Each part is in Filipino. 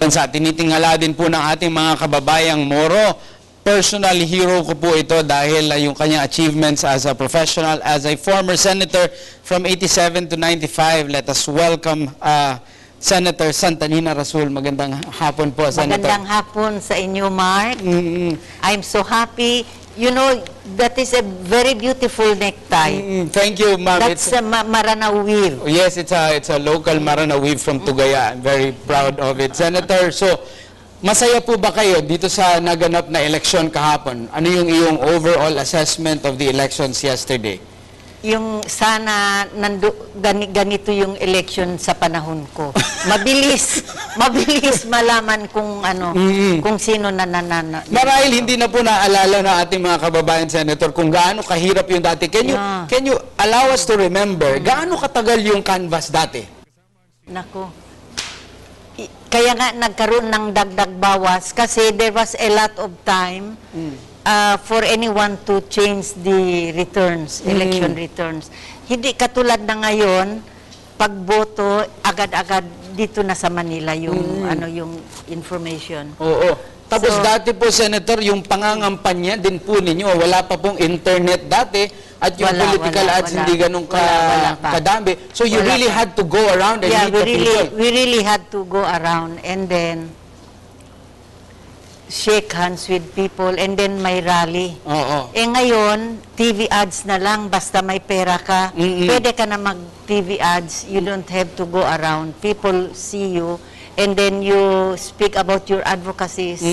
Sa tinitingala din po ng ating mga kababayang Moro. Personal hero ko po ito dahil yung kanyang achievements as a professional, as a former senator from 87 to 95. Let us welcome Senator Santanina Rasul. Magandang hapon po, Senator. Magandang hapon sa inyo, Mark. I'm so happy. You know, that is a very beautiful necktie. Thank you, ma'am. That's a Marana weave. Yes, it's a local Marana weave from Tugaya. I'm very proud of it. Senator, so masaya po ba kayo dito sa naganap na eleksyon kahapon? Ano yung iyong overall assessment of the elections yesterday? Yung sana ganito yung election sa panahon ko. Mabilis malaman kung ano, kung sino nananana. Marahil hindi na po naalala ng ating mga kababayan, Senator, kung gaano kahirap yung dati. Can you allow us to remember, gaano katagal yung canvas dati? Nako. Kaya nga nagkaroon ng dagdag bawas kasi there was a lot of time for anyone to change the returns, election returns. Hindi katulad na ngayon, pagboto, agad-agad dito na sa Manila yung ano yung information. Oo. Tapos dati po, Senator, yung pangangampanya din po ninyo, wala pa pong internet dati at yung political ads hindi ganun kadami. So you really had to go around and meet the people. We really had to go around and then shake hands with people and then may rally. Eh ngayon, TV ads na lang, basta may pera ka, pwede ka na mag-TV ads, you don't have to go around. People see you and then you speak about your advocacies.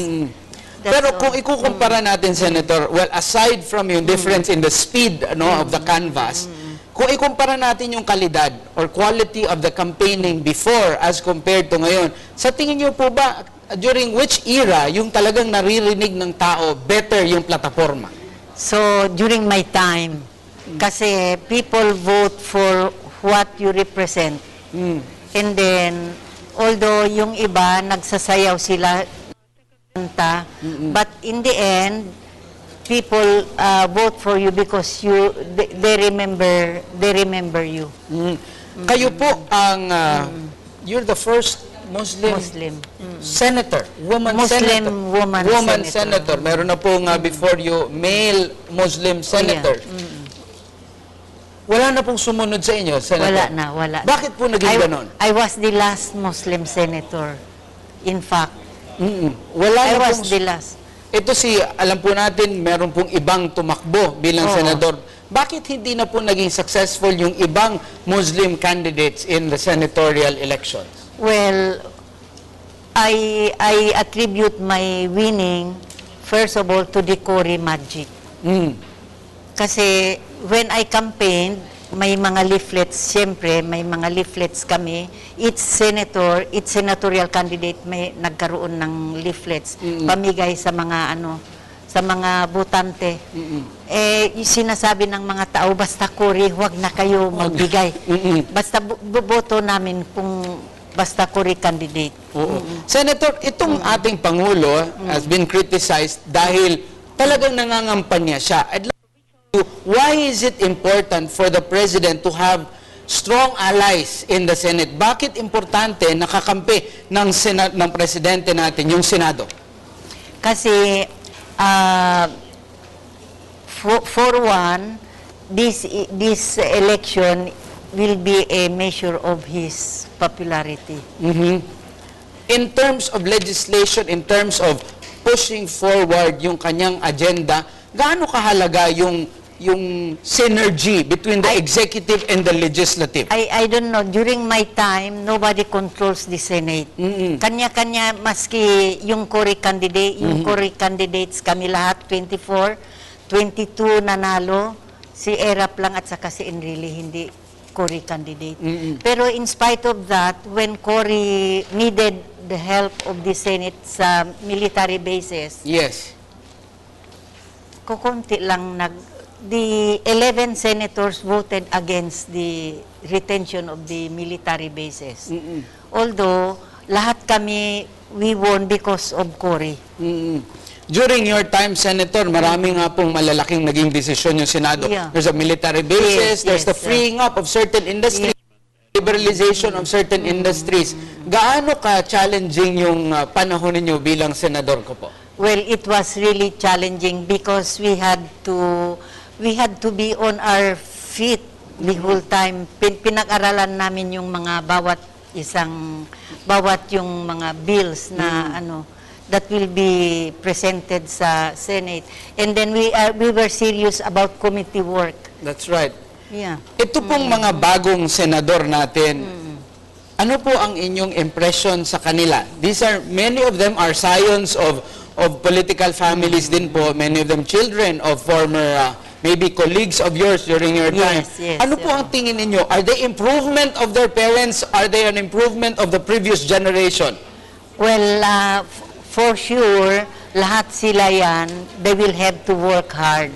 Pero kung ikukumpara natin, Senator, well, aside from yung difference in the speed of the canvas, kung ikumpara natin yung kalidad or quality of the campaigning before as compared to ngayon, sa tingin niyo po ba, during which era yung talagang naririnig ng tao better yung plataforma? So, during my time, kasi people vote for what you represent. And then, although yung iba, nagsasayaw sila, but in the end, people vote for you because they remember you. Kayo po ang, you're the first Muslim senator, woman senator. Meron na pong before you, male Muslim senator. Wala na pong sumunod sa inyo, Senator? Wala na. Bakit po naging ganon? I was the last Muslim senator. In fact, I was the last. Ito alam po natin, meron pong ibang tumakbo bilang senador. Bakit hindi na po naging successful yung ibang Muslim candidates in the senatorial elections? Well, I attribute my winning, first of all, to the Cory magic. Kasi when I campaigned, may mga leaflets, siyempre, may mga leaflets kami. Each senator, each senatorial candidate, may nagkaroon ng leaflets, pamigay sa mga sa mga botante. Sinasabi ng mga tao, basta Cory, huwag na kayo magbigay. Basta boto namin kung basta Cory candidate. Senator, itong ating Pangulo has been criticized dahil talagang nangangampanya siya. I'd like to why is it important for the President to have strong allies in the Senate? Bakit importante nakakampi ng Presidente natin, yung Senado? Kasi, for one, this election will be a measure of his popularity. In terms of legislation, in terms of pushing forward yung kanyang agenda, gaano kahalaga yung synergy between the executive and the legislative? I don't know. During my time, nobody controls the Senate. Kanya-kanya, maski yung Cory candidate, yung Cory candidates, kami lahat, 24, 22 nanalo, si Erap lang at saka si Enrile, hindi Cory candidate. Pero in spite of that, when Cory needed the help of the Senate sa military bases, kukunti lang the 11 senators voted against the retention of the military bases. Although, lahat kami, we won because of Cory. During your time, Senator, marami nga pong malalaking naging desisyon yung Senado. Yeah. There's a military bases, there's the freeing up of certain industries, liberalization of certain industries. Gaano ka-challenging yung panahon ninyo bilang senador ko po? Well, it was really challenging because we had to be on our feet the whole time. Pinag-aralan namin yung mga bawat yung mga bills na that will be presented sa Senate. And then we were serious about committee work. That's right. Yeah. Ito pong mga bagong senador natin, ano po ang inyong impression sa kanila? Many of them are scions of political families din po, many of them children of former maybe colleagues of yours during your time. Yes, ano po ang tingin ninyo? Are they improvement of their parents? Are they an improvement of the previous generation? Well, for sure, lahat sila yan, they will have to work hard.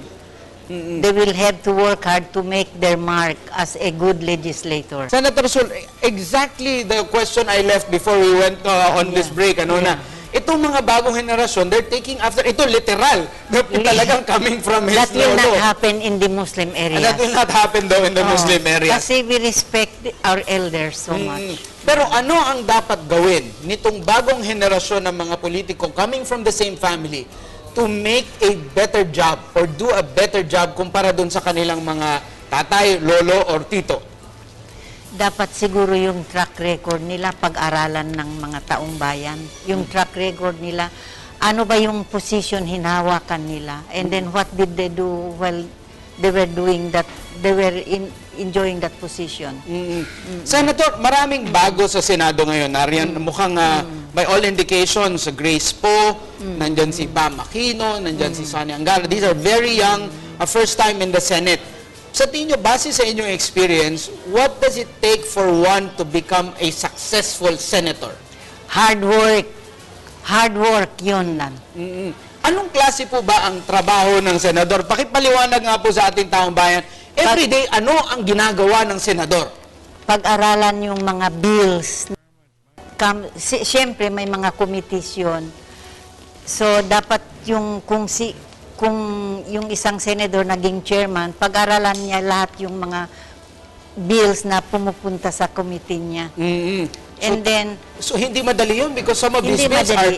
They will have to work hard to make their mark as a good legislator. Senator Rasul, exactly the question I left before we went on this break. Na, itong mga bagong henerasyon, they're taking after, ito literal, talagang coming from his That will lolo. not happen in the Muslim areas. That will not happen though in the Muslim areas. Kasi we respect our elders so much. Pero ano ang dapat gawin nitong bagong henerasyon ng mga politiko coming from the same family to make a better job or do a better job kumpara dun sa kanilang mga tatay, lolo, or tito? Dapat siguro yung track record nila pag-aralan ng mga taong bayan. Yung track record nila, ano ba yung position hinawakan nila? And then what did they do while they were doing that, they were enjoying that position? Senator, maraming bago sa Senado ngayon. Nariyan, mukhang by all indications, Grace Po, nandyan si Pam Aquino, nandyan si Sonny Angara. These are very young, first time in the Senate. Sa tingin nyo, base sa inyong experience, what does it take for one to become a successful senator? Hard work. Hard work, yun lang. Anong klase po ba ang trabaho ng senador? Pakipaliwanag nga po sa ating taong bayan. Every day, ano ang ginagawa ng senador? Pag-aralan yung mga bills. Siyempre, may mga committees yun. So, dapat yung kung yung isang senador naging chairman, pag-aralan niya lahat yung mga bills na pumupunta sa committee niya. And then, so hindi madali yun because some of these bills are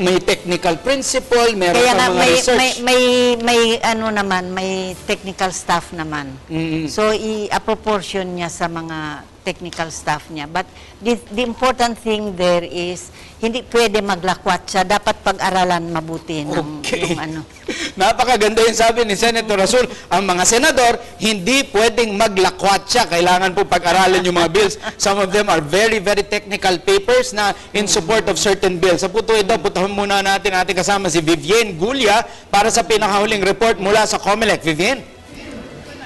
may technical principle, meron kaya pa mga research. May technical staff naman. So, i-proportion niya sa mga technical staff niya. But the important thing there is, hindi pwede maglakwat siya. Dapat pag-aralan mabuti ng yung ano. Napakaganda yung sabi ni Senator Rasul. Ang mga senador, hindi pwedeng maglakwat siya. Kailangan po pag-aralan yung mga bills. Some of them are very, very technical papers na in support of certain bills. Sa puto ito, putahan muna natin ating kasama si Vivienne Gulia para sa pinakahuling report mula sa COMELEC. Vivienne?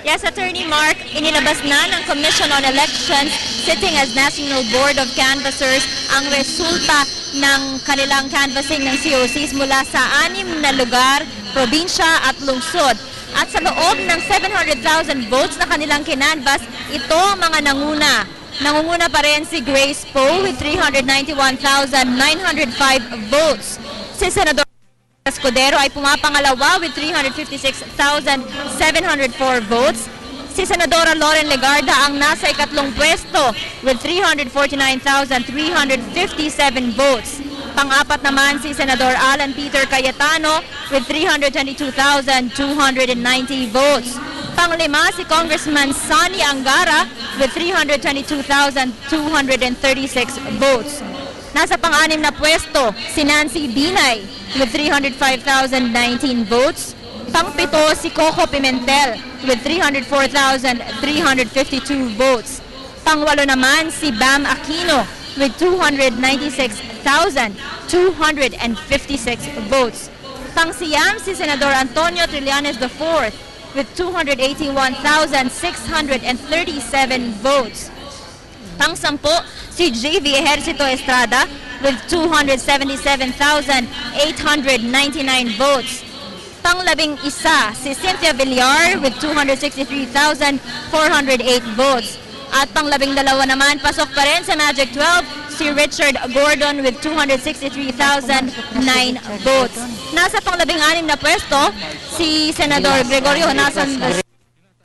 Yes, Attorney Mark, inilabas na ng Commission on Elections sitting as National Board of Canvassers ang resulta ng kanilang canvassing ng COCs mula sa 6 na lugar, probinsya at lungsod. At sa loob ng 700,000 votes na kanilang kinanvas, ito ang mga nanguna. Nangunguna pa rin si Grace Poe with 391,905 votes. Si Senador Escudero ay pumapangalawa with 356,704 votes. Si Senadora Loren Legarda ang nasa ikatlong pwesto with 349,357 votes. Pang-apat naman si Senador Alan Peter Cayetano with 322,290 votes. Pang-lima si Congressman Sonny Angara with 322,236 votes. Nasa pang-anim na pwesto si Nancy Binay with 305,019 votes. Pang-pito si Coco Pimentel with 304,352 votes. Pang-walo naman si Bam Aquino with 296,256 votes. Pang-siyam si Senador Antonio Trillanes IV with 281,637 votes. Pang-sampo si JV Ejercito Estrada with 277,899 votes. Pang-11 si Cynthia Villar with 263,408 votes. At pang-12 naman, pasok pa rin sa Magic 12, si Richard Gordon with 263,009 votes. Nasa pang-16 na pwesto, si Senador Gregorio Honasan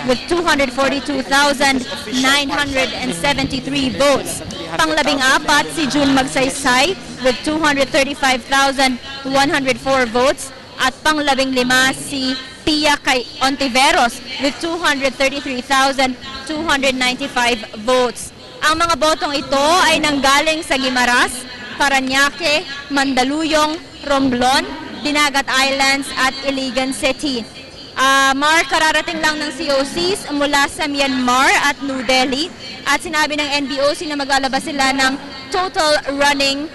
with 242,973 votes. Pang-14 si June Magsaysay with 235,104 votes. At pang-15 si Pia Ontiveros with 233,295 votes. Ang mga botong ito ay nanggaling sa Guimaras, Parañaque, Mandaluyong, Romblon, Dinagat Islands at Iligan City. Mark, kararating lang ng COCs mula sa Myanmar at New Delhi at sinabi ng NBOC na maglalabas sila ng total running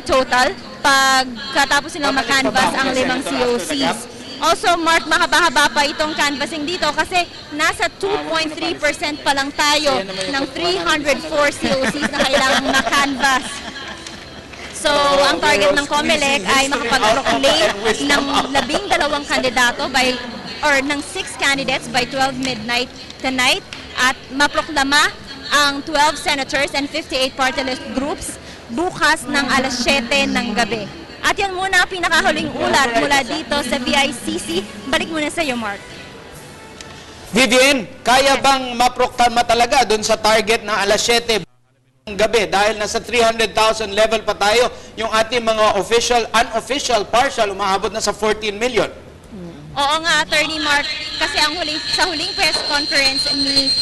total pagkatapos silang makanvas ang 5 COCs. Also, Mark, mahaba-haba pa itong canvassing dito kasi nasa 2.3% pa lang tayo ng 304 COCs na kailangang makanvas. So, ang target ng COMELEC ay makapag-proclaim ng 12 kandidato ng 6 candidates by 12 midnight tonight at maproklama ang 12 senators and 58 party list groups bukas ng alas 7 ng gabi. At yan muna ang pinakahuling ulat mula dito sa VICC. Balik muna sa iyo, Mark. Vivian, kaya bang maproklama talaga doon sa target na alas 7 ng gabi dahil nasa 300,000 level pa tayo, yung ating mga unofficial partial umaabot na sa 14 million? Oo nga, Attorney Mark, kasi sa huling press conference ni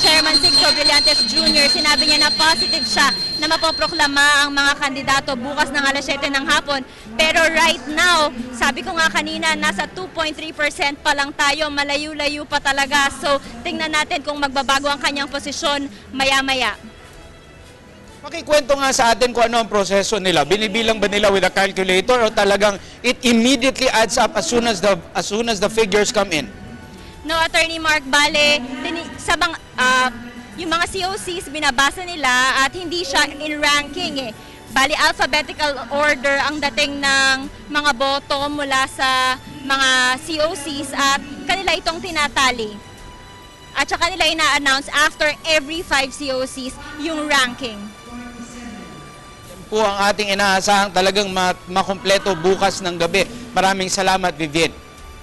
Chairman Sixto Brillantes Jr., sinabi niya na positive siya na mapoproklama ang mga kandidato bukas ng alas 7 ng hapon. Pero right now, sabi ko nga kanina, nasa 2.3% pa lang tayo, malayo-layo pa talaga. So, tingnan natin kung magbabago ang kanyang posisyon maya-maya. Makikwento nga sa atin kung ano ang proseso nila. Binibilang ba nila with a calculator o talagang it immediately adds up as soon as the figures come in? No, Attorney Mark, bale, yung mga COCs binabasa nila at hindi siya in ranking eh. Bali, alphabetical order ang dating ng mga boto mula sa mga COCs at kanila itong tinatali. At saka nila ina-announce after every 5 COCs yung ranking. Po ang ating inaasahang talagang makumpleto bukas ng gabi. Maraming salamat, Vivian.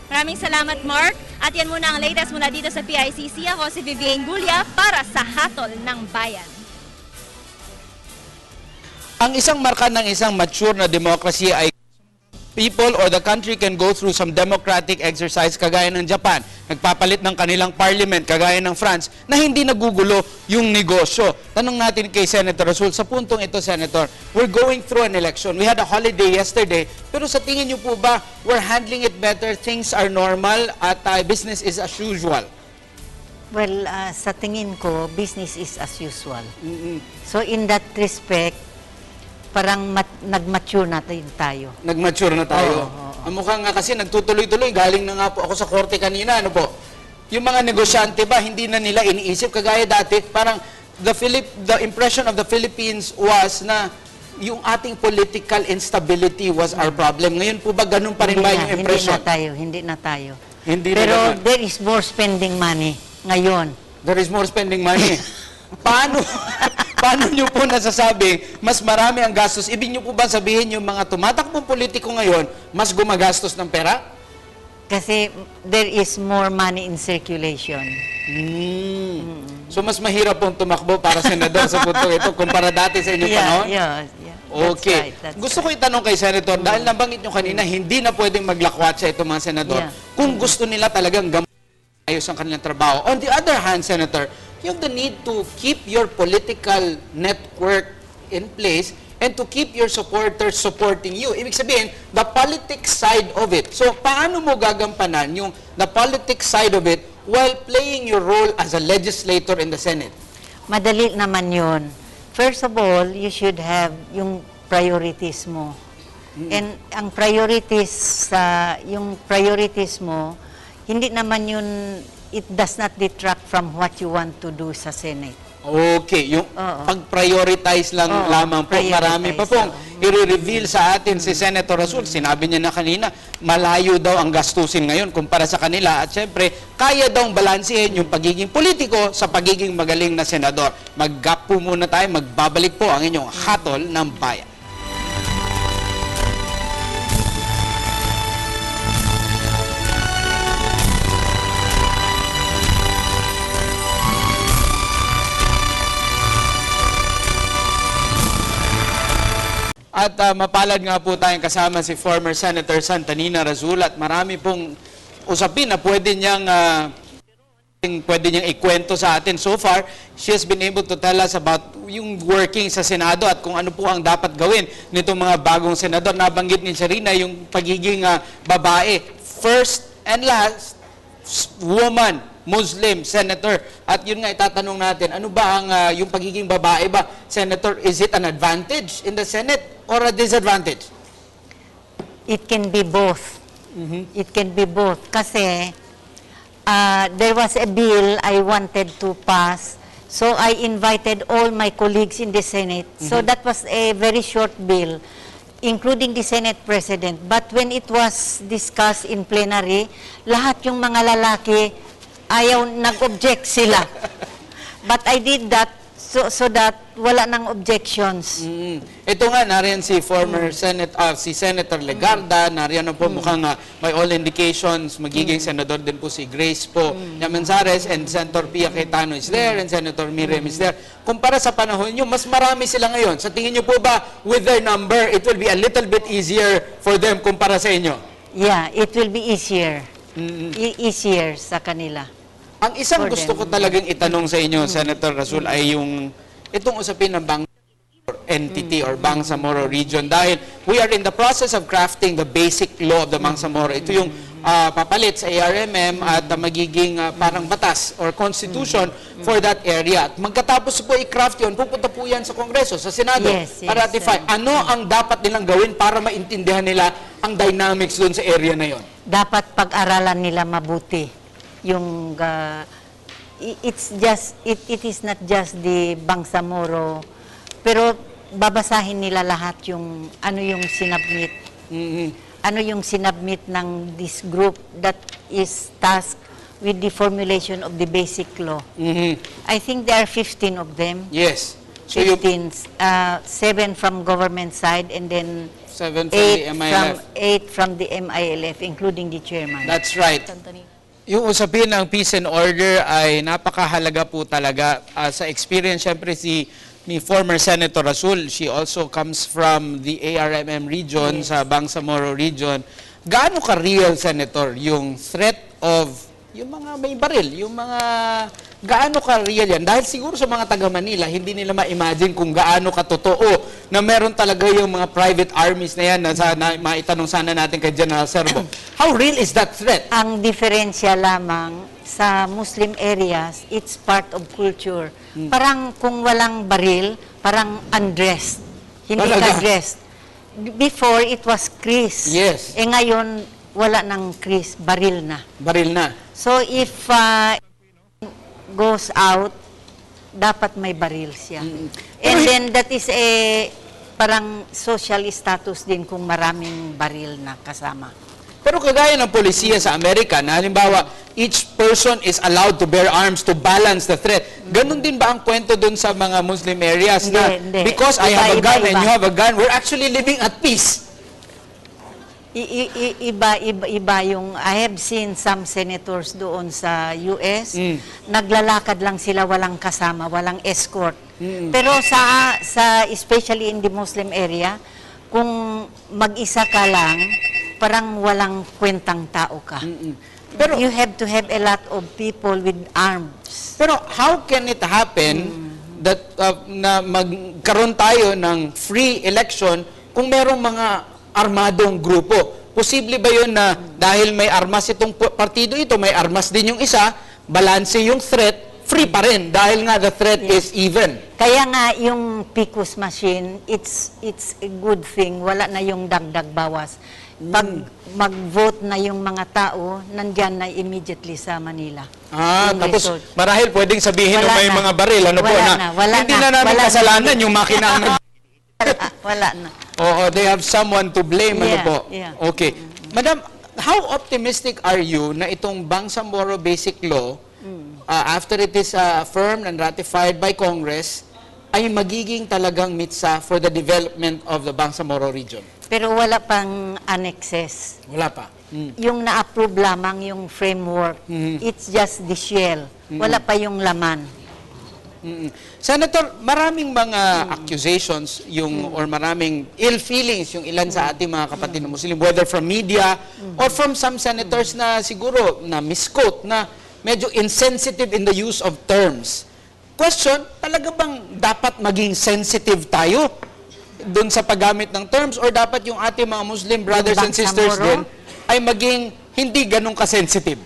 Maraming salamat, Mark. At yan muna ang latest mula dito sa PICC. Ako si Vivian Gulia para sa Hatol ng Bayan. Ang isang marka ng isang mature na democracy ay people or the country can go through some democratic exercise kagaya ng Japan, nagpapalit ng kanilang parliament kagaya ng France, na hindi nagugulo yung negosyo. Tanong natin kay Senator Rasul, sa puntong ito, Senator, we're going through an election. We had a holiday yesterday, pero sa tingin niyo po ba, we're handling it better, things are normal, at business is as usual? Well, sa tingin ko, business is as usual. So in that respect, parang nag-mature na tayo. Nag-mature na tayo. Ang mukha nga kasi nagtutuloy-tuloy. Galing na nga po ako sa korte kanina. Ano po? Yung mga negosyante ba, hindi na nila iniisip. Kagaya dati, parang the impression of the Philippines was na yung ating political instability was our problem. Ngayon po ba, ganun pa rin ba yung impression? Hindi na tayo. Pero there is more spending money ngayon. There is more spending money. Paano nyo po nasasabi mas marami ang gastos? Ibig nyo po ba sabihin yung mga tumatakbong politiko ngayon mas gumagastos ng pera? Kasi there is more money in circulation. So mas mahirap pong tumakbo para senador sa puntong ito kumpara dati sa inyong panahon? Yeah. Okay. Gusto ko itanong kay Senator, dahil nabanggit nyo kanina, hindi na pwedeng maglakwat sa itong mga senador. Kung gusto nila talagang ayos ang kanilang trabaho. On the other hand, Senator, you have the need to keep your political network in place and to keep your supporters supporting you. Ibig sabihin, the politics side of it. So, paano mo gagampanan yung the politics side of it while playing your role as a legislator in the Senate? Madali naman yun. First of all, you should have yung priorities mo. And ang priorities yung priorities mo, hindi naman yun, it does not detract from what you want to do sa Senate. Okay, yung pag-prioritize lang lamang po. Marami pa pong i-reveal sa atin si Senator Rasul. Sinabi niya na kanina, malayo daw ang gastusin ngayon kumpara sa kanila. At syempre, kaya daw balansehin yung pagiging politiko sa pagiging magaling na senador. Mag-gap po muna tayo, magbabalik po ang inyong Hatol ng Bayan. At mapalad nga po tayong kasama si former Senator Santanina Rasul at marami pong usapin na pwede niyang ikwento sa atin. So far, she has been able to tell us about yung working sa Senado at kung ano po ang dapat gawin nitong mga bagong senador. Nabanggit ni Sharina yung pagiging babae. First and last, woman, Muslim, senator. At yun nga itatanong natin, ano ba ang yung pagiging babae ba, senator, is it an advantage in the Senate or a disadvantage? It can be both. It can be both. Kasi there was a bill I wanted to pass. So I invited all my colleagues in the Senate. So that was a very short bill, including the Senate President. But when it was discussed in plenary, lahat yung mga lalaki, ayaw, nag-object sila. But I did that so that wala nang objections. Ito nga, nariyan si former si Senator Legarda, nariyan po mukhang may all indications, magiging senador din po si Grace po Yamanzares, and Senator Pia Cayetano is there, and Senator Miriam is there. Kumpara sa panahon nyo, mas marami sila ngayon. Sa tingin nyo po ba, with their number, it will be a little bit easier for them kumpara sa inyo? Yeah, it will be easier. Easier sa kanila. Ang isang gusto ko talagang itanong sa inyo, Senator Rasul, ay yung itong usapin ng Bangsamoro entity or Bangsamoro region, dahil we are in the process of crafting the basic law of the Bangsamoro. Ito yung papalit sa ARMM at magiging parang batas or constitution for that area. At magkatapos po i-craft yun, pupunta po yan sa Kongreso, sa Senado, para ratify. Ano ang dapat nilang gawin para maintindihan nila ang dynamics doon sa area na yon? Dapat pag-aralan nila mabuti. Yung it is not just the Bangsamoro, pero babasahin nila lahat yung ano yung sinabmit. Ano yung sinabmit ng this group that is tasked with the formulation of the basic law. I think there are 15 of them. Yes. So 15, 7 from government side and then 7 from the MILF. 8 from the MILF, including the chairman. That's right. Yung usapin ng peace and order ay napakahalaga po talaga. Sa experience, syempre, ni former Senator Rasul, she also comes from the ARMM region, sa Bangsamoro region. Gaano ka-real, Senator, yung threat of yung mga may baril, yung mga gaano ka-real yan? Dahil siguro sa mga taga-Manila, hindi nila ma-imagine kung gaano ka-totoo na meron talaga yung mga private armies na yan na maitanong sana natin kay General Serbo. How real is that threat? Ang diferensya lamang sa Muslim areas, it's part of culture. Parang kung walang baril, parang undressed. Hindi ka dressed. Before, it was Chris. Yes. Ngayon, wala nang Chris, baril na. Baril na. So if goes out, dapat may baril siya. And then that is a parang social status din kung maraming baril na kasama. Pero kagaya ng polisiya sa Amerika, na halimbawa, each person is allowed to bear arms to balance the threat. Ganun din ba ang kwento dun sa mga Muslim areas na because I have a gun and you have a gun, we're actually living at peace? Iba yung, I have seen some senators doon sa US, naglalakad lang sila, walang kasama, walang escort. Pero sa especially in the Muslim area, kung mag-isa ka lang, parang walang kwentang tao ka. Pero you have to have a lot of people with arms. Pero how can it happen that na magkaroon tayo ng free election kung merong mga armadong grupo? Posible ba yun na dahil may armas itong partido ito, may armas din yung isa, balanse yung threat, free pa rin dahil nga the threat is even? Kaya nga yung PICOS machine, it's a good thing. Wala na yung dagdag bawas. Pag mag-vote na yung mga tao, nandyan na immediately sa Manila. Tapos result. Marahil pwedeng sabihin na may mga baril, ano po na, hindi na namin kasalanan yung makina ang wala na. Oo, they have someone to blame, ano po? Yeah. Okay. Madam, how optimistic are you na itong Bangsamoro Basic Law, after it is affirmed and ratified by Congress, ay magiging talagang mitsa for the development of the Bangsamoro region? Pero wala pang annexes. Wala pa. Yung na-approve lamang yung framework, it's just the shell. Wala pa yung laman. Senator, maraming mga accusations or maraming ill feelings yung ilan sa ating mga kapatid na Muslim, whether from media or from some senators na siguro na misquote, na medyo insensitive in the use of terms. Question, talaga bang dapat maging sensitive tayo dun sa paggamit ng terms, or dapat yung ating mga Muslim brothers and sisters din ay maging hindi ganun ka-sensitive?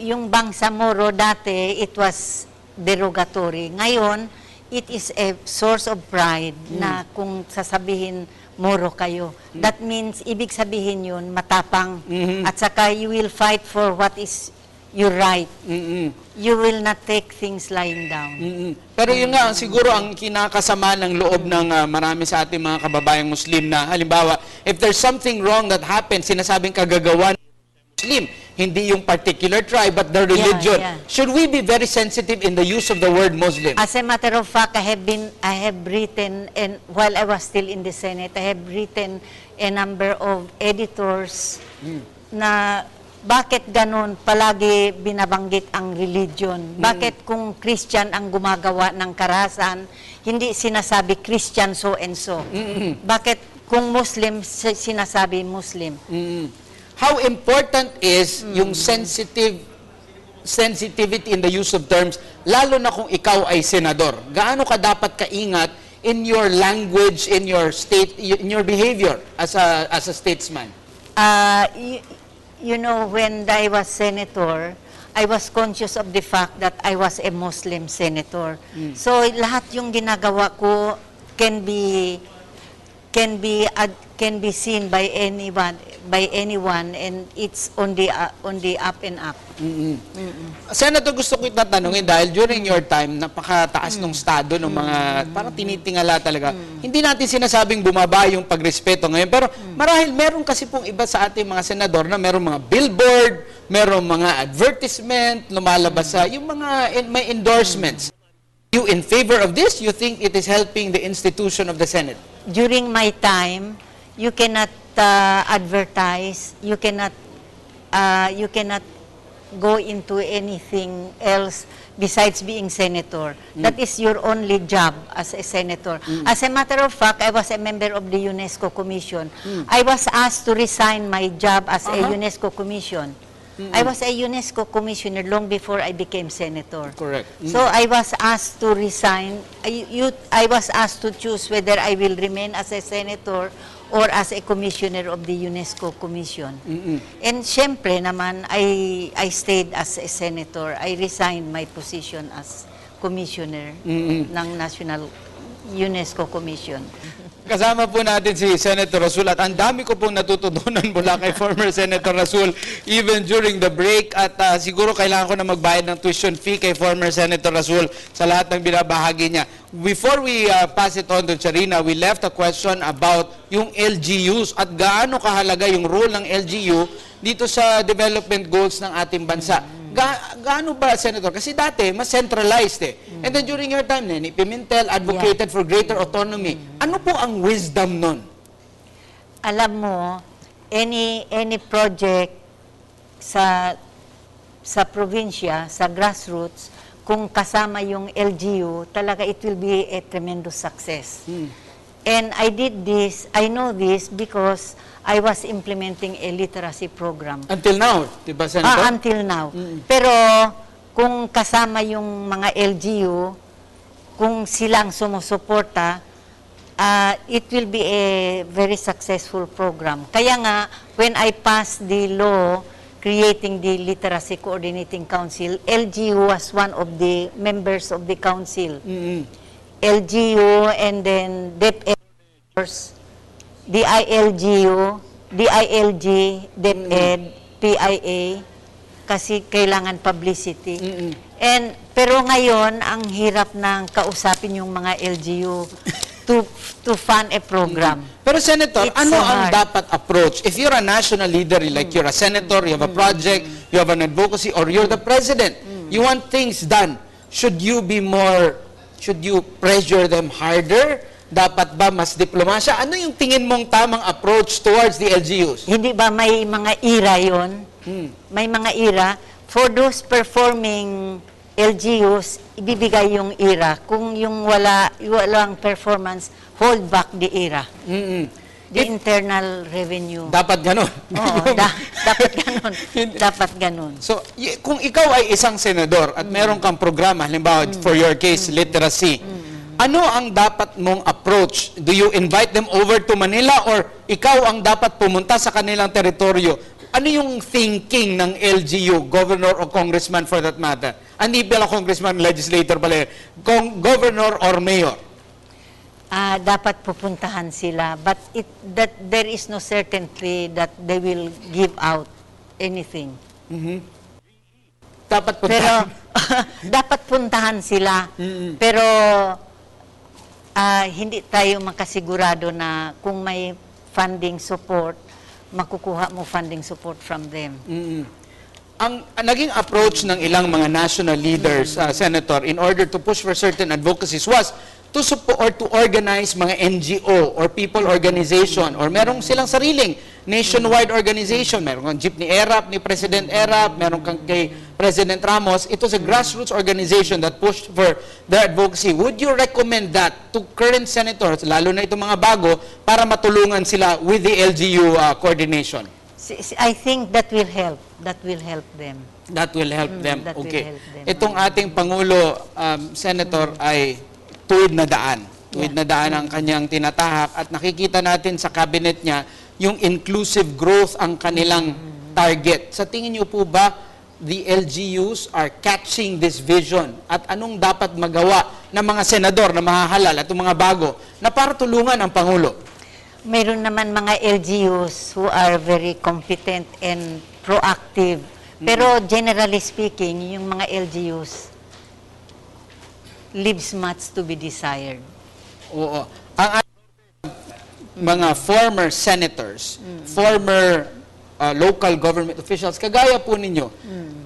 Yung Bangsamoro dati, it was derogatory. Ngayon, it is a source of pride na kung sasabihin Moro kayo. That means, ibig sabihin yun, matapang. At saka, you will fight for what is your right. You will not take things lying down. Pero yun nga, siguro ang kinakasama ng loob ng marami sa ating mga kababayang Muslim na, halimbawa, if there's something wrong that happens, sinasabing kagagawa ng Muslim, hindi yung particular tribe, but the religion. Should we be very sensitive in the use of the word Muslim? As a matter of fact, I have written, and while I was still in the Senate, I have written a number of editors na bakit ganun palagi binabanggit ang religion? Bakit kung Christian ang gumagawa ng karahasan, hindi sinasabi Christian so and so? Bakit kung Muslim, sinasabi Muslim? How important is yung sensitivity in the use of terms, lalo na kung ikaw ay senador? Gaano ka dapat kaingat in your language, in your state, in your behavior as a statesman? You know, when I was senator, I was conscious of the fact that I was a Muslim senator. So lahat yung ginagawa ko can be seen by anyone, and it's on the up and up. Senator, gusto ko itatanungin dahil during your time, napakataas ng estado ng mga, parang tinitingala talaga. Hindi natin sinasabing bumaba yung pagrespeto ngayon, pero marahil meron kasi pong iba sa ating mga senador na meron mga billboard, meron mga advertisement, lumalabas sa yung mga may endorsements. You in favor of this? You think it is helping the institution of the Senate? During my time, you cannot advertise, you cannot go into anything else besides being senator. That is your only job as a senator. As a matter of fact, I was a member of the UNESCO Commission. I was asked to resign my job as a UNESCO Commission. I was a UNESCO commissioner long before I became senator. Correct. So I was asked to resign. I was asked to choose whether I will remain as a senator or as a commissioner of the UNESCO Commission. And syempre naman, I stayed as a senator. I resigned my position as commissioner ng National UNESCO Commission. Kasama po natin si Senator Rasul at ang dami ko pong natututunan mula kay former Senator Rasul even during the break, at siguro kailangan ko na magbayad ng tuition fee kay former Senator Rasul sa lahat ng binabahagi niya. Before we pass it on to Charina, we left a question about yung LGUs at gaano kahalaga yung role ng LGU dito sa development goals ng ating bansa. Gaano ba, Senator? Kasi dati, mas centralized And then during your time, Neni Pimentel advocated for greater autonomy. Ano po ang wisdom nun? Alam mo, any project sa probinsya, sa grassroots, kung kasama yung LGU, talaga it will be a tremendous success. And I did this, I know this because I was implementing a literacy program. Until now, di ba, Senator? Until now. Pero kung kasama yung mga LGU, kung silang sumusuporta, it will be a very successful program. Kaya nga, when I passed the law creating the Literacy Coordinating Council, LGU was one of the members of the council. LGU and then DepEd, DILG, DepEd, PIA, kasi kailangan publicity. Pero ngayon, ang hirap ng kausapin yung mga LGU to fund a program. Pero Senator, It's ano so ang hard. dapat approach? If you're a national leader, like you're a senator, you have a project, you have an advocacy, or you're the president, you want things done, should you pressure them harder? Dapat ba mas diplomasya? Ano yung tingin mong tamang approach towards the LGUs? Hindi ba may mga ira yon? May mga ira. For those performing LGUs, ibibigay yung IRA. Kung yung walang performance, hold back the IRA. The internal revenue. Dapat ganun. Oo, dapat ganun. Dapat ganun. So, kung ikaw ay isang senador at meron kang programa, halimbawa, for your case, literacy, ano ang dapat mong approach? Do you invite them over to Manila or ikaw ang dapat pumunta sa kanilang teritoryo? Ano yung thinking ng LGU, governor o congressman for that matter? Hindi pala congressman, legislator pala, governor or mayor? Dapat pupuntahan sila, but that there is no certainty that they will give out anything. Dapat Pero puntahan. dapat puntahan sila. Pero hindi tayo makasigurado na kung may funding support, makukuha mo funding support from them. Ang naging approach ng ilang mga national leaders, Senator, in order to push for certain advocacies was to support or to organize mga NGO or people organization or merong silang sariling nationwide organization. Meron kang jeep ni ERAP, ni President ERAP, meron kang kay President Ramos. It was a grassroots organization that pushed for their advocacy. Would you recommend that to current senators, lalo na itong mga bago, para matulungan sila with the LGU coordination? I think that will help. That will help them. That will help them. That will Okay. help them. Itong ating Pangulo, Senator, ay tuwid na daan. Tuwid na daan ang kanyang tinatahak at nakikita natin sa cabinet niya yung inclusive growth ang kanilang target. Sa tingin niyo po ba the LGUs are catching this vision at anong dapat magawa ng mga senador na mahahalal at mga bago na para tulungan ang Pangulo? Mayroon naman mga LGUs who are very competent and proactive. Pero generally speaking, yung mga LGUs leaves much to be desired. Oo. Ang mga former senators, former local government officials, kagaya po ninyo,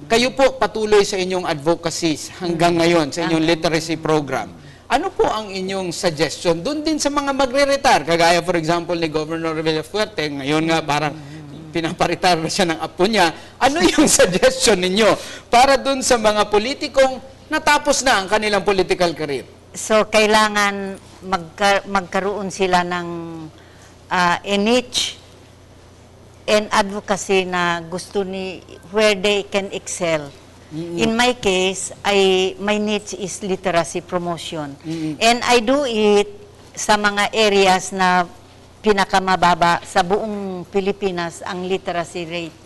kayo po patuloy sa inyong advocacies hanggang ngayon, sa inyong literacy program. Ano po ang inyong suggestion? Doon din sa mga magre-retire, kagaya for example ni Governor Villafuerte, ngayon nga parang pinaparitar na siya ng apo niya. Ano yung suggestion ninyo para doon sa mga politikong natapos na ang kanilang political career? So, kailangan magkaroon sila ng niche and advocacy na gusto where they can excel. In my case, my niche is literacy promotion. And I do it sa mga areas na pinakamababa sa buong Pilipinas ang literacy rate.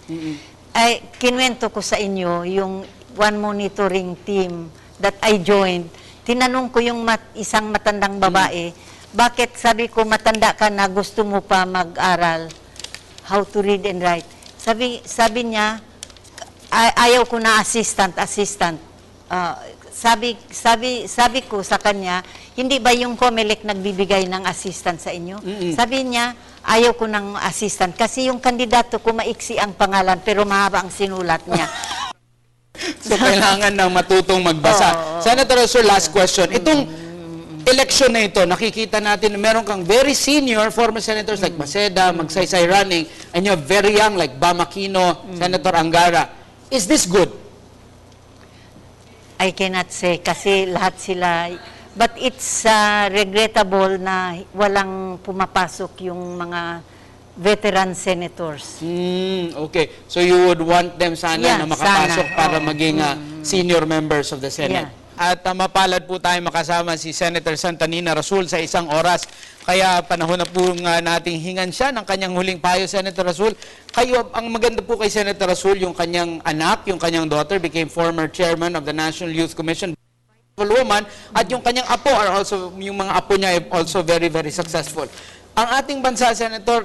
Ay, kinwento ko sa inyo yung one monitoring team that I joined. Tinanong ko yung isang matandang babae, bakit sabi ko matanda ka na gusto mo pa mag-aral how to read and write? Sabi niya, ayaw ko na assistant. Sabi ko sa kanya, hindi ba yung COMELEC nagbibigay ng assistant sa inyo? Sabi niya, ayaw ko ng assistant kasi yung kandidato ko maiksi ang pangalan pero mahaba ang sinulat niya. So, kailangan ng matutong magbasa. Senator Rasul, last question. Itong election na ito, nakikita natin na meron kang very senior former senators like Maceda, Magsaysay running, and you're very young like Bam Aquino, Senator Angara. Is this good? I cannot say kasi lahat sila, but it's regrettable na walang pumapasok yung mga veteran senators. Okay. So you would want them sana na makapasok sana. para maging senior members of the Senate. Yeah. At mapalad po tayo makasama si Senator Santanina Rasul sa isang oras. Kaya panahon na po nga nating hingan siya ng kanyang huling payo, Senator Rasul. Kayo, ang maganda po kay Senator Rasul, yung kanyang anak, yung kanyang daughter, became former chairman of the National Youth Commission, woman, at yung kanyang apo are also, yung mga apo niya ay also very, very successful. Ang ating bansa, Senator,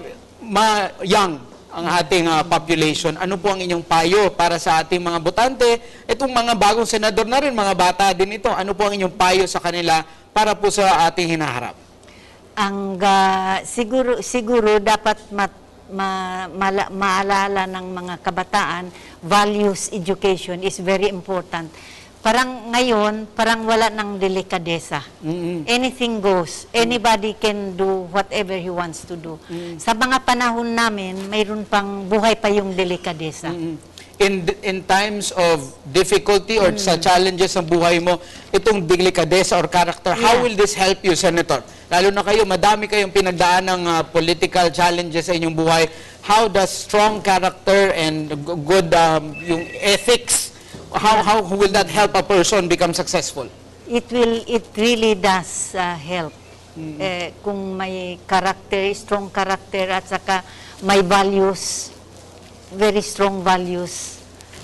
young ang ating population. Ano po ang inyong payo para sa ating mga botante? Itong mga bagong senador na rin, mga bata din ito. Ano po ang inyong payo sa kanila para po sa ating hinaharap? Siguro dapat maalala ng mga kabataan, values education is very important. Parang ngayon, parang wala ng delikadesa. Anything goes. Anybody can do whatever he wants to do. Sa mga panahon namin, mayroon pang buhay pa yung delikadesa. in times of difficulty or sa challenges ng buhay mo, itong delikadesa or character, how will this help you, Senator? Lalo na kayo, madami kayong pinagdaan ng political challenges sa inyong buhay. How does strong character and good yung ethics, how will that help a person become successful? It really does help. Kung may character, strong character, at saka may values, very strong values,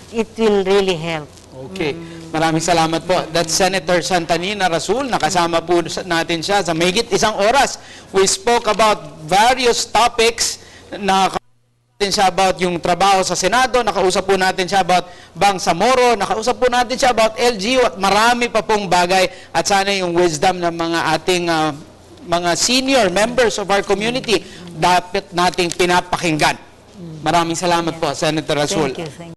it will really help. Okay. Maraming salamat po. That's Senator Santanina Rasul. Nakasama po natin siya sa mahigit isang oras. We spoke about various topics. Nakausap natin siya about yung trabaho sa Senado. Nakausap po natin siya about Bangsamoro. Nakausap po natin siya about LGU at marami pa pong bagay. At sana yung wisdom ng mga ating mga senior members of our community dapat nating pinapakinggan. Maraming salamat po, Senator Rasul. Thank you.